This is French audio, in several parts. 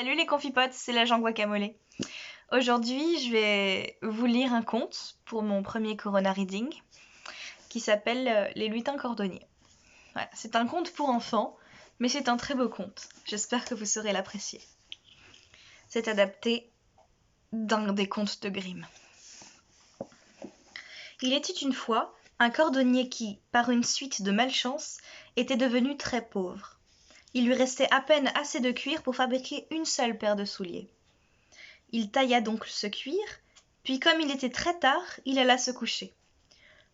Salut les confipotes, c'est l'agent Guacamole. Aujourd'hui, je vais vous lire un conte pour mon premier Corona Reading qui s'appelle Les lutins cordonniers. Voilà, c'est un conte pour enfants, mais c'est un très beau conte. J'espère que vous saurez l'apprécier. C'est adapté d'un des contes de Grimm. Il était une fois un cordonnier qui, par une suite de malchance, était devenu très pauvre. Il lui restait à peine assez de cuir pour fabriquer une seule paire de souliers. Il tailla donc ce cuir, puis comme il était très tard, il alla se coucher.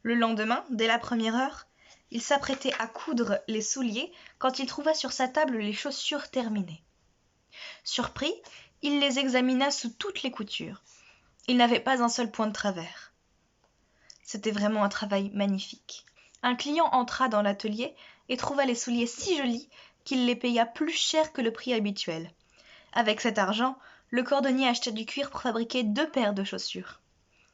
Le lendemain, dès la première heure, il s'apprêtait à coudre les souliers quand il trouva sur sa table les chaussures terminées. Surpris, il les examina sous toutes les coutures. Il n'avait pas un seul point de travers. C'était vraiment un travail magnifique. Un client entra dans l'atelier et trouva les souliers si jolis qu'il les paya plus cher que le prix habituel. Avec cet argent, le cordonnier acheta du cuir pour fabriquer 2 paires de chaussures.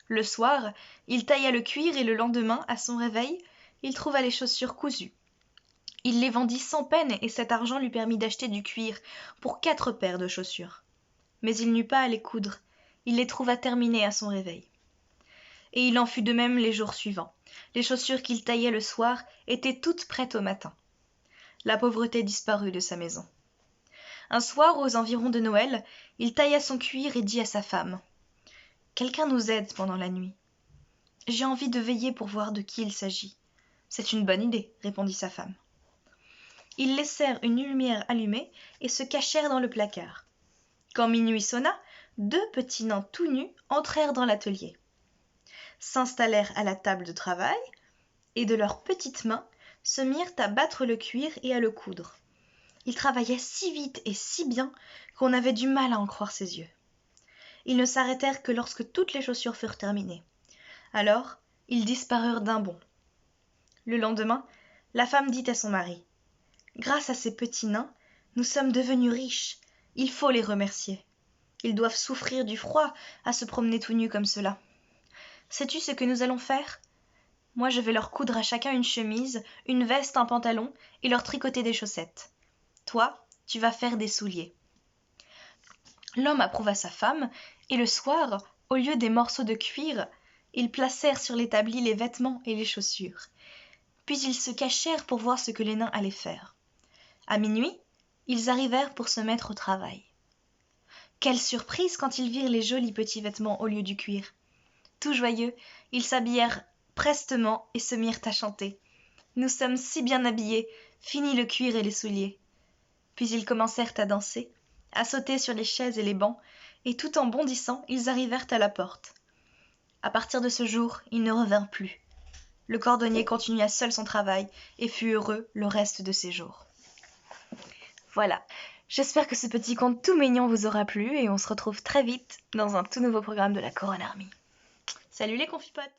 Le soir, il tailla le cuir et le lendemain, à son réveil, il trouva les chaussures cousues. Il les vendit sans peine et cet argent lui permit d'acheter du cuir pour 4 paires de chaussures. Mais il n'eut pas à les coudre, il les trouva terminées à son réveil. Et il en fut de même les jours suivants. Les chaussures qu'il taillait le soir étaient toutes prêtes au matin. La pauvreté disparut de sa maison. Un soir, aux environs de Noël, il tailla son cuir et dit à sa femme « Quelqu'un nous aide pendant la nuit. J'ai envie de veiller pour voir de qui il s'agit. »« C'est une bonne idée, » répondit sa femme. Ils laissèrent une lumière allumée et se cachèrent dans le placard. Quand minuit sonna, 2 petits nains tout nus entrèrent dans l'atelier, s'installèrent à la table de travail et de leurs petites mains se mirent à battre le cuir et à le coudre. Ils travaillaient si vite et si bien qu'on avait du mal à en croire ses yeux. Ils ne s'arrêtèrent que lorsque toutes les chaussures furent terminées. Alors, ils disparurent d'un bond. Le lendemain, la femme dit à son mari « Grâce à ces petits nains, nous sommes devenus riches. Il faut les remercier. Ils doivent souffrir du froid à se promener tout nus comme cela. Sais-tu ce que nous allons faire ? Moi, je vais leur coudre à chacun une chemise, une veste, un pantalon et leur tricoter des chaussettes. Toi, tu vas faire des souliers. » L'homme approuva sa femme, et le soir, au lieu des morceaux de cuir, ils placèrent sur l'établi les vêtements et les chaussures. Puis ils se cachèrent pour voir ce que les nains allaient faire. À minuit, ils arrivèrent pour se mettre au travail. Quelle surprise quand ils virent les jolis petits vêtements au lieu du cuir. Tout joyeux, ils s'habillèrent prestement et se mirent à chanter. « Nous sommes si bien habillés, fini le cuir et les souliers. » Puis ils commencèrent à danser, à sauter sur les chaises et les bancs, et tout en bondissant, ils arrivèrent à la porte. À partir de ce jour, ils ne revinrent plus. Le cordonnier continua seul son travail et fut heureux le reste de ses jours. Voilà, j'espère que ce petit conte tout mignon vous aura plu et on se retrouve très vite dans un tout nouveau programme de la Corona Army. Salut les confipotes!